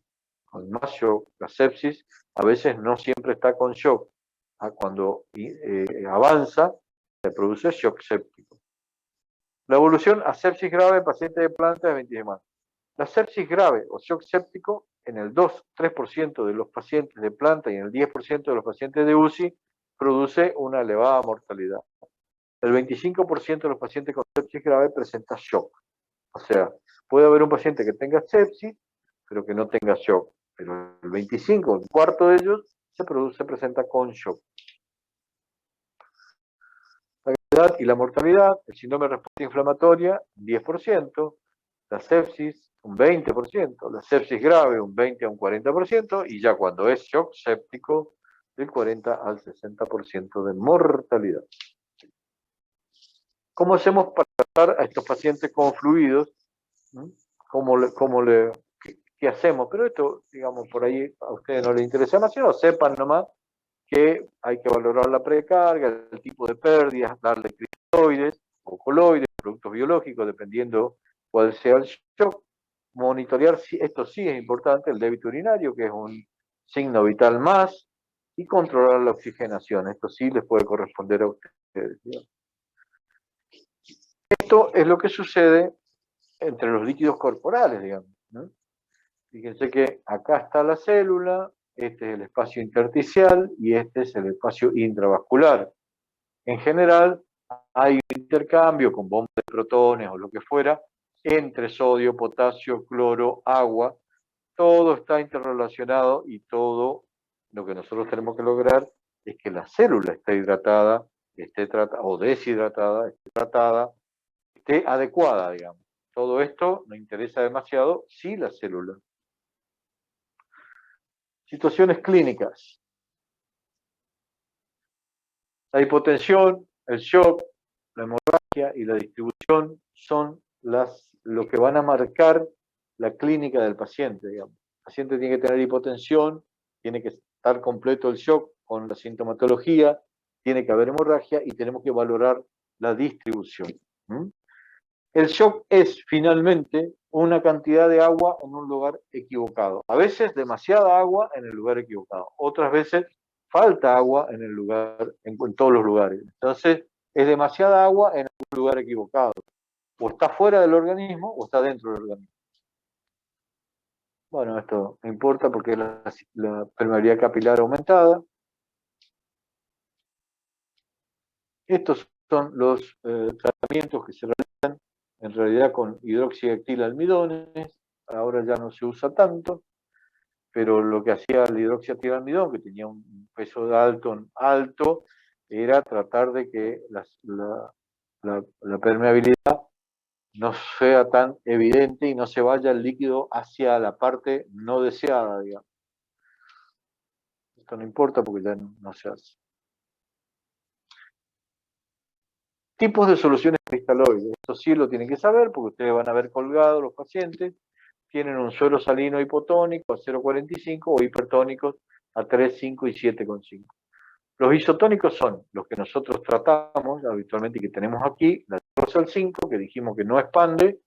La sepsis a veces no siempre está con shock. Cuando avanza, se produce shock séptico. La evolución a sepsis grave en pacientes de planta de 20 semanas. La sepsis grave o shock séptico en el 2-3% de los pacientes de planta y en el 10% de los pacientes de UCI produce una elevada mortalidad. El 25% de los pacientes con sepsis grave presenta shock. O sea, puede haber un paciente que tenga sepsis, pero que no tenga shock. Pero el 25, un cuarto de ellos, se presenta con shock. La gravedad y la mortalidad, el síndrome de respuesta inflamatoria, 10%, la sepsis, un 20%, la sepsis grave, un 20 a un 40%, y ya cuando es shock séptico, del 40 al 60% de mortalidad. ¿Cómo hacemos para tratar a estos pacientes con fluidos? ¿Qué hacemos? Pero esto, digamos, por ahí a ustedes no les interesa demasiado, sepan nomás que hay que valorar la precarga, el tipo de pérdidas, darle cristoides o coloides, productos biológicos, dependiendo cuál sea el shock. Monitorear, esto sí es importante, el débito urinario, que es un signo vital más, y controlar la oxigenación. Esto sí les puede corresponder a ustedes. Esto es lo que sucede entre los líquidos corporales, digamos, ¿no? Fíjense que acá está la célula, este es el espacio intersticial y este es el espacio intravascular. En general, hay un intercambio con bombas de protones o lo que fuera entre sodio, potasio, cloro, agua. Todo está interrelacionado y todo lo que nosotros tenemos que lograr es que la célula esté hidratada, esté tratada o deshidratada, esté tratada, esté adecuada, digamos. Todo esto nos interesa demasiado si la célula. Situaciones clínicas. La hipotensión, el shock, la hemorragia y la distribución son lo que van a marcar la clínica del paciente, digamos. El paciente tiene que tener hipotensión, tiene que estar completo el shock con la sintomatología, tiene que haber hemorragia y tenemos que valorar la distribución. El shock es finalmente una cantidad de agua en un lugar equivocado. A veces demasiada agua en el lugar equivocado. Otras veces falta agua en el lugar, en todos los lugares. Entonces, es demasiada agua en un lugar equivocado. O está fuera del organismo o está dentro del organismo. Bueno, esto no importa porque es la permeabilidad capilar aumentada. Estos son los tratamientos que se realizan en realidad con hidroxietilalmidones. Ahora ya no se usa tanto, pero lo que hacía el hidroxietilalmidón, que tenía un peso alto, era tratar de que la permeabilidad no sea tan evidente y no se vaya el líquido hacia la parte no deseada, digamos. Esto no importa porque ya no se hace. Tipos de soluciones cristaloides. Esto sí lo tienen que saber porque ustedes van a ver colgados los pacientes. Tienen un suero salino hipotónico a 0,45 o hipertónicos a 3, 5 y 7,5. Los isotónicos son los que nosotros tratamos habitualmente y que tenemos aquí, la al 5, que dijimos que no expande,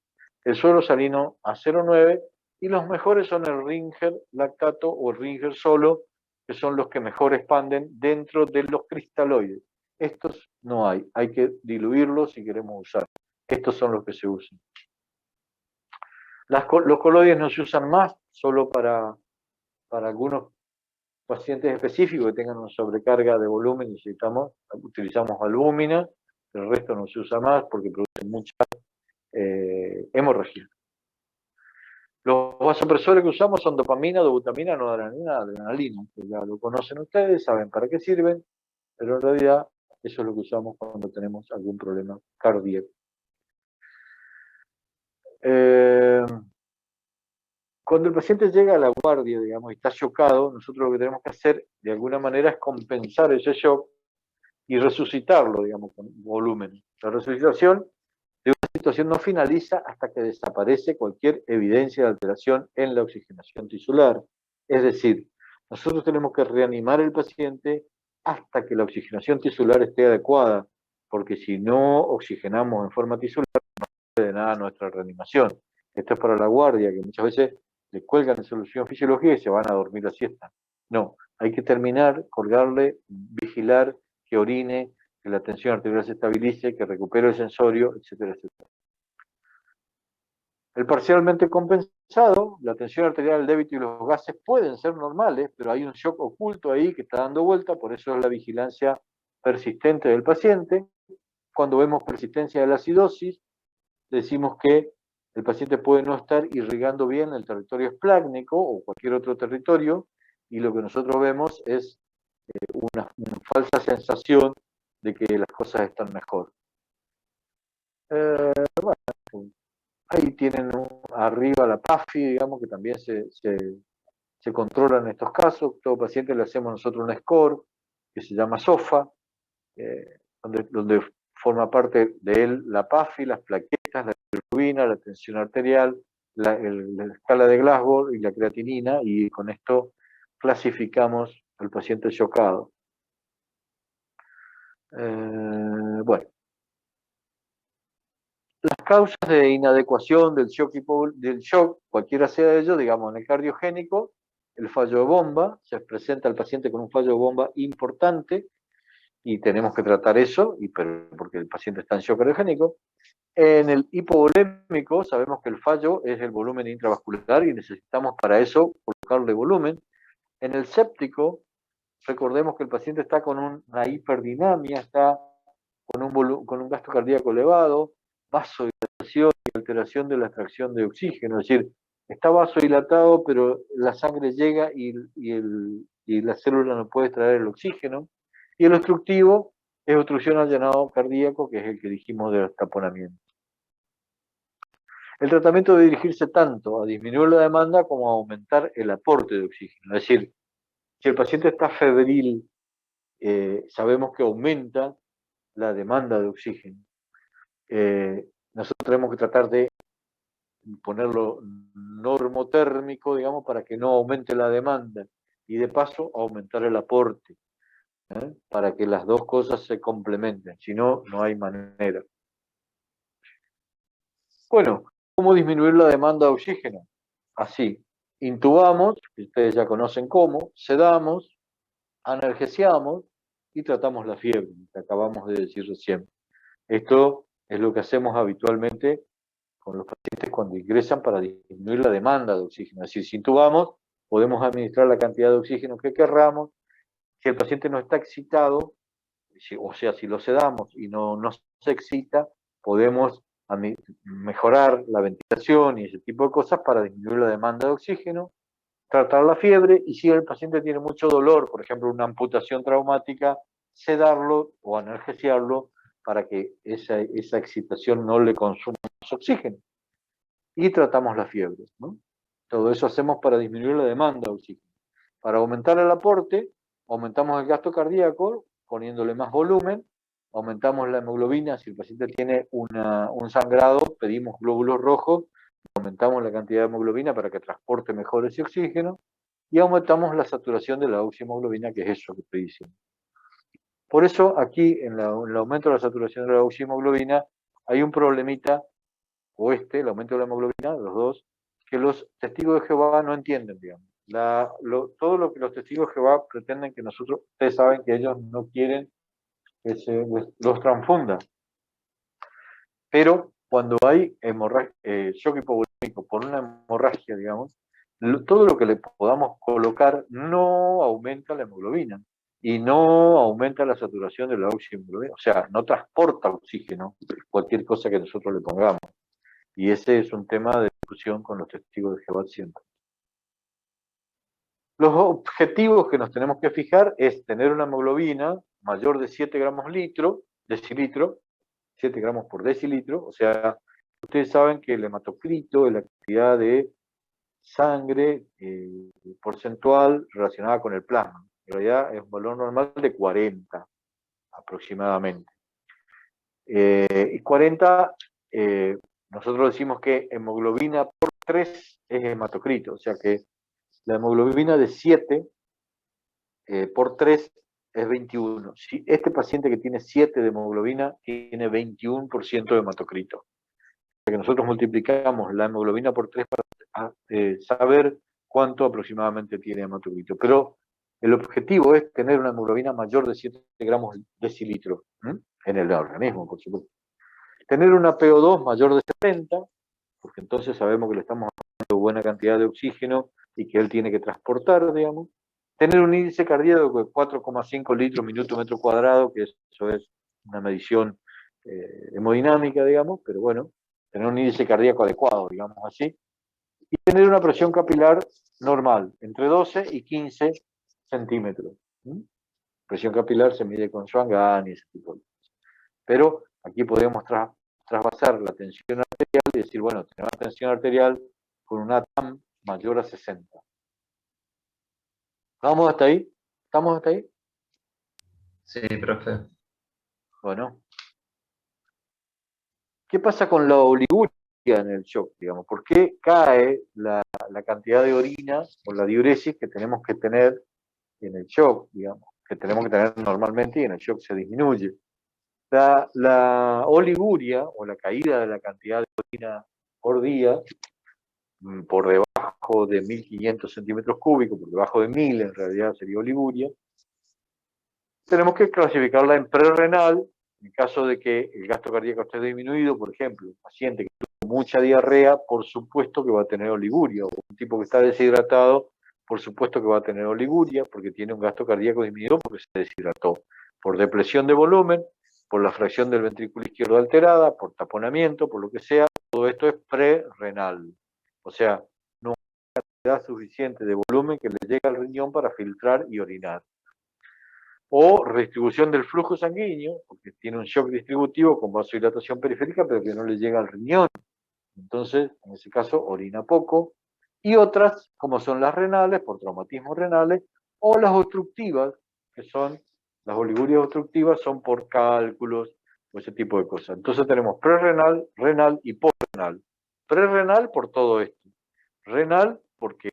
el suero salino a 0,9, y los mejores son el Ringer lactato o el Ringer solo, que son los que mejor expanden dentro de los cristaloides. Estos no hay que diluirlos si queremos usar. Estos son los que se usan. Los coloides no se usan más, solo para algunos pacientes específicos que tengan una sobrecarga de volumen, utilizamos albúmina, el resto no se usa más porque producen mucha hemorragia. Los vasopresores que usamos son dopamina, dobutamina, noradrenalina, adrenalina, que ya lo conocen ustedes, saben para qué sirven, pero en realidad eso es lo que usamos cuando tenemos algún problema cardíaco. Cuando el paciente llega a la guardia, digamos, y está chocado, nosotros lo que tenemos que hacer, de alguna manera, es compensar ese shock y resucitarlo, digamos, con volumen. La resucitación de una situación no finaliza hasta que desaparece cualquier evidencia de alteración en la oxigenación tisular. Es decir, nosotros tenemos que reanimar al paciente hasta que la oxigenación tisular esté adecuada, porque si no oxigenamos en forma tisular, no sirve de nada nuestra reanimación. Esto es para la guardia, que muchas veces le cuelgan en solución fisiología y se van a dormir la siesta. No, hay que terminar, colgarle, vigilar que orine, que la tensión arterial se estabilice, que recupere el sensorio, etcétera, etcétera. El parcialmente compensado, la tensión arterial, el débito y los gases pueden ser normales, pero hay un shock oculto ahí que está dando vuelta, por eso es la vigilancia persistente del paciente. Cuando vemos persistencia de la acidosis, decimos que el paciente puede no estar irrigando bien el territorio esplácnico o cualquier otro territorio, y lo que nosotros vemos es una falsa sensación de que las cosas están mejor. Bueno, ahí tienen arriba la PAFI, digamos, que también se controla en estos casos. Todo paciente le hacemos nosotros un score que se llama SOFA, donde forma parte de él la PAFI, las plaquetas, la bilirrubina, la tensión arterial, la escala de Glasgow y la creatinina, y con esto clasificamos al paciente chocado. Bueno, las causas de inadecuación del shock, cualquiera sea de ellos, digamos, en el cardiogénico, el fallo de bomba, se presenta al paciente con un fallo de bomba importante y tenemos que tratar eso, porque el paciente está en shock cardiogénico. En el hipovolémico sabemos que el fallo es el volumen intravascular y necesitamos para eso colocarle volumen. En el séptico, recordemos que el paciente está con una hiperdinamia, está con un gasto cardíaco elevado, vasodilatación y alteración de la extracción de oxígeno, es decir, está vasodilatado, pero la sangre llega y la célula no puede extraer el oxígeno. Y el obstructivo es obstrucción al llenado cardíaco, que es el que dijimos del taponamiento. El tratamiento debe dirigirse tanto a disminuir la demanda como a aumentar el aporte de oxígeno. Es decir, si el paciente está febril, sabemos que aumenta la demanda de oxígeno. Nosotros tenemos que tratar de ponerlo normotérmico, digamos, para que no aumente la demanda y de paso aumentar el aporte, para que las dos cosas se complementen, si no, no hay manera. Bueno, ¿cómo disminuir la demanda de oxígeno? Así, intubamos, que ustedes ya conocen cómo, sedamos, analgesiamos y tratamos la fiebre, que acabamos de decir recién. Esto es lo que hacemos habitualmente con los pacientes cuando ingresan para disminuir la demanda de oxígeno. Es decir, si intubamos, podemos administrar la cantidad de oxígeno que querramos. Si el paciente no está excitado, o sea, si lo sedamos y no se excita, podemos mejorar la ventilación y ese tipo de cosas para disminuir la demanda de oxígeno, tratar la fiebre, y si el paciente tiene mucho dolor, por ejemplo, una amputación traumática, sedarlo o analgesiarlo para que esa excitación no le consuma más oxígeno. Y tratamos la fiebre, ¿no? Todo eso hacemos para disminuir la demanda de oxígeno. Para aumentar el aporte, aumentamos el gasto cardíaco poniéndole más volumen, aumentamos la hemoglobina. Si el paciente tiene un sangrado, pedimos glóbulos rojos, aumentamos la cantidad de hemoglobina para que transporte mejor ese oxígeno, y aumentamos la saturación de la oxihemoglobina, que es eso que estoy diciendo. Por eso aquí, en el aumento de la saturación de la oxihemoglobina, hay un problemita, el aumento de la hemoglobina, los dos, que los testigos de Jehová no entienden, digamos. Todo lo que los testigos de Jehová pretenden que nosotros, ustedes saben que ellos no quieren que se los transfunda. Pero cuando hay shock hipovolémico por una hemorragia, digamos, todo lo que le podamos colocar no aumenta la hemoglobina y no aumenta la saturación de la oxihemoglobina, o sea, no transporta oxígeno, cualquier cosa que nosotros le pongamos. Y ese es un tema de discusión con los testigos de Jehová siempre. Los objetivos que nos tenemos que fijar es tener una hemoglobina mayor de 7 gramos decilitro, 7 gramos por decilitro, o sea, ustedes saben que el hematocrito es la cantidad de sangre porcentual relacionada con el plasma. En realidad es un valor normal de 40 aproximadamente. Y 40, nosotros decimos que hemoglobina por 3 es hematocrito, o sea que la hemoglobina de 7 por 3 es 21. Si este paciente que tiene 7 de hemoglobina tiene 21% de hematocrito. O sea que nosotros multiplicamos la hemoglobina por 3 para saber cuánto aproximadamente tiene hematocrito. Pero el objetivo es tener una hemoglobina mayor de 7 gramos decilitro en el organismo, por supuesto. Tener una PO2 mayor de 70, porque entonces sabemos que le estamos dando buena cantidad de oxígeno y que él tiene que transportar, digamos. Tener un índice cardíaco de 4,5 litros minuto metro cuadrado, que eso es una medición hemodinámica, digamos, pero bueno, tener un índice cardíaco adecuado, digamos así. Y tener una presión capilar normal, entre 12 y 15 centímetros. Presión capilar se mide con Swan-Ganz y ese tipo de cosas. Pero aquí podemos trasvasar la tensión arterial y decir, bueno, tenemos una tensión arterial con una TAM mayor a 60. ¿Vamos hasta ahí? ¿Estamos hasta ahí? Sí, profe. Bueno. ¿Qué pasa con la oliguria en el shock, digamos? ¿Por qué cae la cantidad de orina o la diuresis que tenemos que tener en el shock, digamos? Que tenemos que tener normalmente y en el shock se disminuye. La oliguria o la caída de la cantidad de orina por día, por debajo de 1500 centímetros cúbicos, por debajo de 1000 en realidad sería oliguria, tenemos que clasificarla en prerrenal. En caso de que el gasto cardíaco esté disminuido, por ejemplo, un paciente que tuvo mucha diarrea, por supuesto que va a tener oliguria, o un tipo que está deshidratado, por supuesto que va a tener oliguria, porque tiene un gasto cardíaco disminuido porque se deshidrató, por depresión de volumen, por la fracción del ventrículo izquierdo alterada, por taponamiento, por lo que sea. Todo esto es prerrenal, o sea, no hay cantidad suficiente de volumen que le llega al riñón para filtrar y orinar. O redistribución del flujo sanguíneo, porque tiene un shock distributivo con vasodilatación periférica, pero que no le llega al riñón. Entonces, en ese caso, orina poco. Y otras, como son las renales, por traumatismos renales, o las obstructivas, que son, las oligurias obstructivas, son por cálculos o ese tipo de cosas. Entonces tenemos prerrenal, renal y postrenal. Prerrenal por todo esto. Renal porque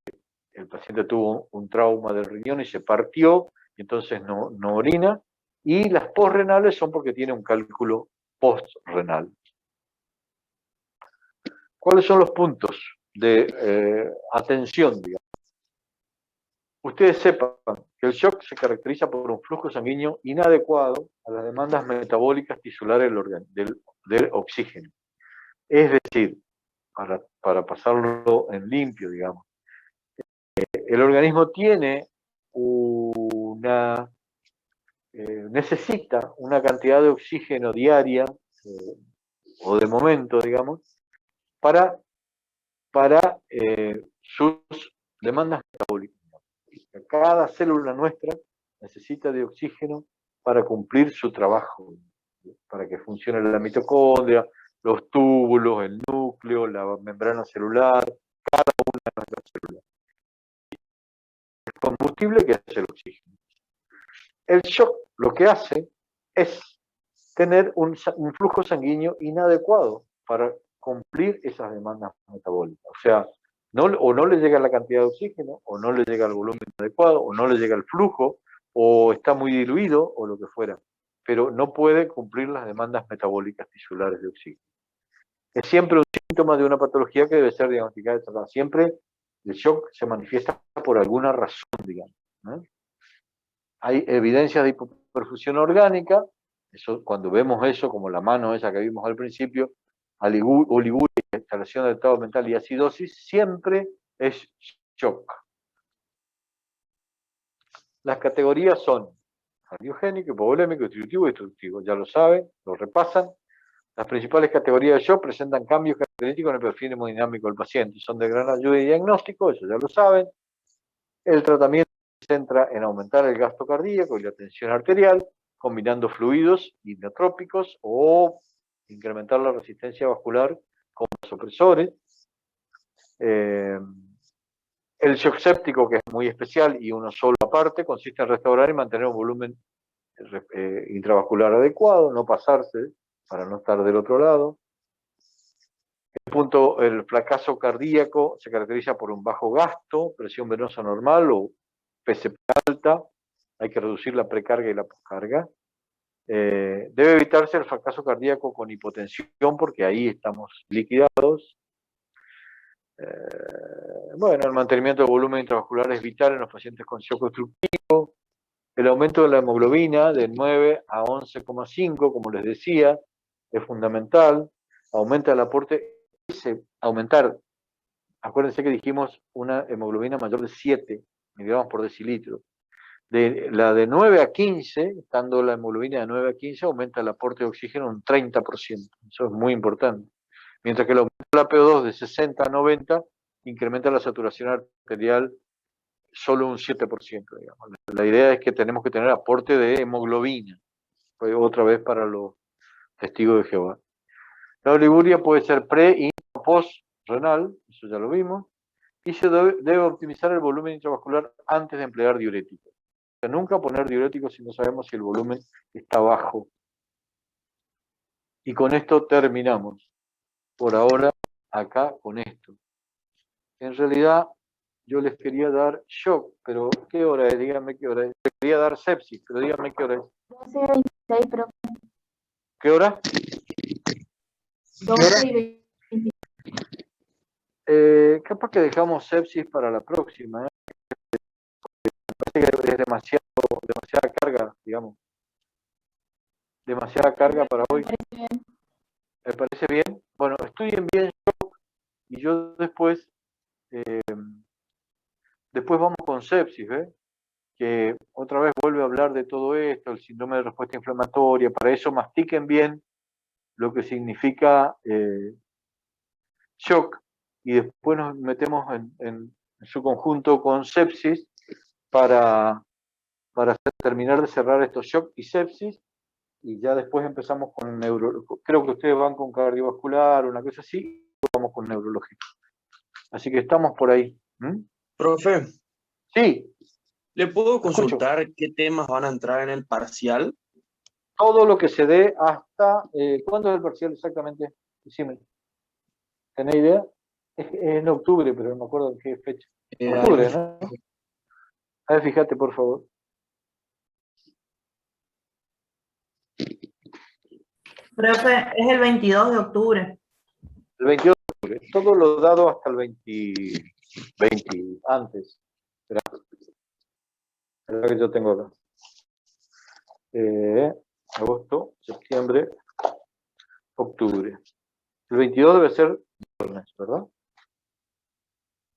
el paciente tuvo un trauma del riñón y se partió, y entonces no orina. Y las postrenales son porque tiene un cálculo postrenal. ¿Cuáles son los puntos de atención, digamos? Ustedes sepan que el shock se caracteriza por un flujo sanguíneo inadecuado a las demandas metabólicas tisulares del oxígeno. Es decir, para pasarlo en limpio, digamos, el organismo tiene una necesita una cantidad de oxígeno diaria, o de momento, digamos, para sus demandas metabólicas. Cada célula nuestra necesita de oxígeno para cumplir su trabajo, para que funcione la mitocondria, los túbulos, el núcleo, la membrana celular, cada una de nuestras células. El combustible que es el oxígeno. El shock lo que hace es tener un flujo sanguíneo inadecuado para cumplir esas demandas metabólicas. O sea, o no le llega la cantidad de oxígeno, o no le llega el volumen adecuado, o no le llega el flujo, o está muy diluido, o lo que fuera. Pero no puede cumplir las demandas metabólicas tisulares de oxígeno. Es siempre un síntoma de una patología que debe ser diagnosticada y tratada. Siempre el shock se manifiesta por alguna razón, digamos, ¿no? Hay evidencias de hipoperfusión orgánica. Eso, cuando vemos eso, como la mano esa que vimos al principio, oliguria, instalación del estado mental y acidosis, siempre es shock. Las categorías son cardiogénico, hipovolémico, distributivo y destructivo. Ya lo saben, lo repasan. Las principales categorías de shock presentan cambios característicos en el perfil hemodinámico del paciente. Son de gran ayuda y diagnóstico, eso ya lo saben. El tratamiento se centra en aumentar el gasto cardíaco y la tensión arterial, combinando fluidos inotrópicos o incrementar la resistencia vascular con vasopresores. El shock séptico, que es muy especial y uno solo aparte, consiste en restaurar y mantener un volumen intravascular adecuado, no pasarse para no estar del otro lado. El fracaso cardíaco se caracteriza por un bajo gasto, presión venosa normal o PCP alta. Hay que reducir la precarga y la poscarga. Debe evitarse el fracaso cardíaco con hipotensión porque ahí estamos liquidados. Bueno, el mantenimiento del volumen intravascular es vital en los pacientes con shock obstructivo. El aumento de la hemoglobina de 9 a 11,5, como les decía, es fundamental. Aumenta el aporte, acuérdense que dijimos una hemoglobina mayor de 7 miligramos por decilitro. La de 9 a 15, estando la hemoglobina de 9 a 15, aumenta el aporte de oxígeno un 30%. Eso es muy importante. Mientras que el aumento de la PO2 de 60 a 90 incrementa la saturación arterial solo un 7%, digamos. La idea es que tenemos que tener aporte de hemoglobina, otra vez para los testigos de Jehová. La oliguria puede ser pre y post renal, eso ya lo vimos, y se debe optimizar el volumen intravascular antes de emplear diuréticos. O sea, nunca poner diuréticos si no sabemos si el volumen está bajo. Y con esto terminamos. Por ahora, acá con esto. En realidad, yo les quería dar shock, pero ¿qué hora es? Díganme qué hora es. Les quería dar sepsis, pero díganme qué hora es. 12:26, profe. ¿Qué hora? 12:26. Capaz que dejamos sepsis para la próxima, ¿eh? Parece que es demasiada carga, digamos. Demasiada carga para hoy. ¿Me parece bien? Bueno, estudien bien shock y yo después vamos con sepsis, ¿ves? Que otra vez vuelve a hablar de todo esto, el síndrome de respuesta inflamatoria. Para eso mastiquen bien lo que significa shock y después nos metemos en su conjunto con sepsis para terminar de cerrar estos shock y sepsis, y ya después empezamos con creo que ustedes van con cardiovascular, una cosa así, y vamos con neurológico. Así que estamos por ahí. Profe, Sí. ¿le puedo Escucho. consultar qué temas van a entrar en el parcial? Todo lo que se dé hasta... ¿cuándo es el parcial exactamente? Decime. ¿Tenés idea? Es en octubre, pero no me acuerdo en qué fecha. Octubre, ¿no? A ver, fíjate, por favor. Profe, es el 22 de octubre. El 22 de octubre. Todo lo dado hasta el 20 antes. Espera que yo tengo acá. Agosto, septiembre, octubre. El 22 debe ser viernes, ¿verdad?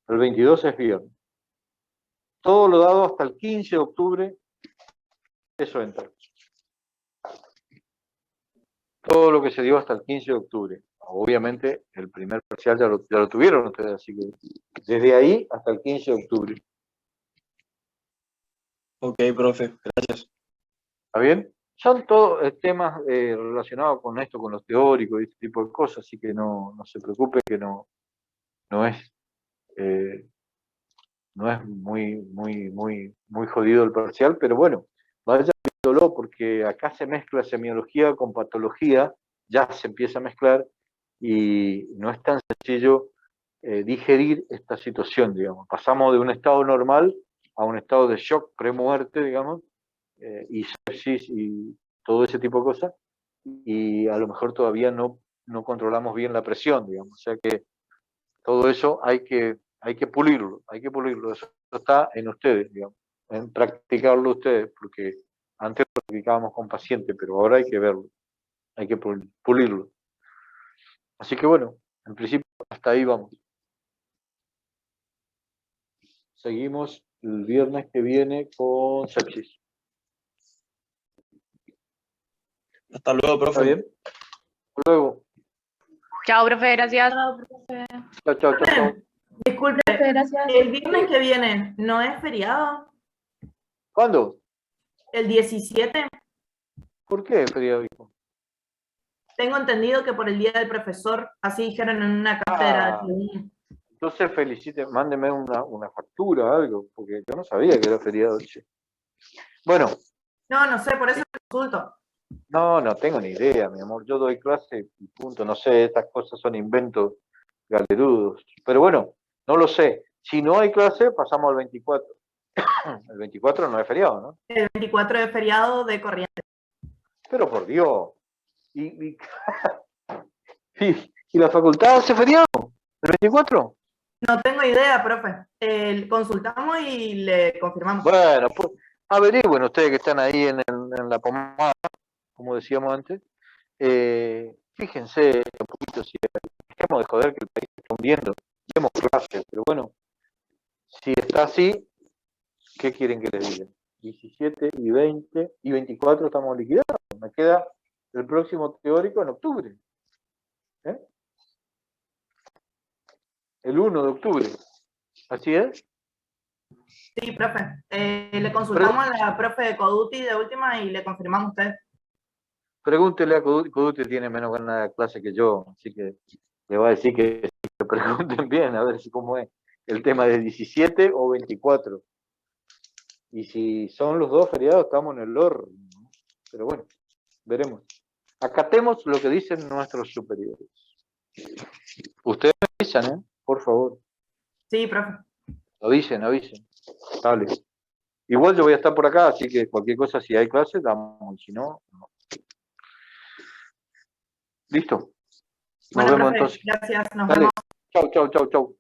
El 22 es viernes. Todo lo dado hasta el 15 de octubre, eso entra. todo lo que se dio hasta el 15 de octubre. Obviamente, el primer parcial ya lo tuvieron ustedes, así que desde ahí hasta el 15 de octubre. Ok, profe, gracias. ¿Está bien? Son todos temas relacionados con esto, con los teóricos y este tipo de cosas, así que no se preocupe que no es muy jodido el parcial, pero bueno, vaya viéndolo porque acá se mezcla semiología con patología, ya se empieza a mezclar y no es tan sencillo digerir esta situación, digamos. Pasamos de un estado normal a un estado de shock premuerte, digamos, y sepsis y todo ese tipo de cosas, y a lo mejor todavía no controlamos bien la presión, digamos. O sea que todo eso hay que pulirlo, eso está en ustedes, digamos, en practicarlo ustedes, porque antes lo practicábamos con pacientes, pero ahora hay que verlo, hay que pulirlo. Así que bueno, en principio hasta ahí vamos. Seguimos el viernes que viene con sepsis. Hasta luego, ¿Está profe. bien? Hasta luego. Chao, profe, gracias. Chao, chao, chao, chao. Disculpe, Profe, gracias. el viernes que viene, ¿no es feriado? ¿Cuándo? El 17. ¿Por qué feriado, hijo? Tengo entendido que por el Día del Profesor, así dijeron en una cátedra. Ah. Entonces felicite, mándeme una factura, algo, porque yo no sabía que era feriado. Che. Bueno. No sé, por eso consulto. No tengo ni idea, mi amor. Yo doy clase y punto. No sé, estas cosas son inventos galerudos. Pero bueno, no lo sé. Si no hay clase, pasamos al 24. El 24 no es feriado, ¿no? El 24 es feriado de corriente. Pero por Dios. ¿Y la facultad hace feriado? ¿El 24? No tengo idea, profe. Consultamos y le confirmamos. Bueno, pues averigüen ustedes que están ahí en la pomada, como decíamos antes. Fíjense un poquito si dejemos de joder que el país está hundiendo. Demos clases, pero bueno, si está así, ¿qué quieren que les diga? 17 y 20 y 24 estamos liquidados. Me queda el próximo teórico en octubre. El 1 de octubre. ¿Así es? Sí, profe. Le consultamos a la profe de Coduti de última y le confirmamos a usted. Pregúntele a Coduti. Coduti tiene menos ganas de clase que yo, así que le va a decir que pregunten bien, a ver si cómo es el tema de 17 o 24. Y si son los dos feriados, estamos en el horno. Pero bueno, veremos. Acatemos lo que dicen nuestros superiores. Ustedes me avisan, ¿eh? Por favor. Sí, profe. Avisen. Dale. Igual yo voy a estar por acá, así que cualquier cosa, si hay clases, damos. Si no, no. ¿Listo? Nos Bueno, vemos profe, entonces. gracias. Nos Dale. vemos. Chau.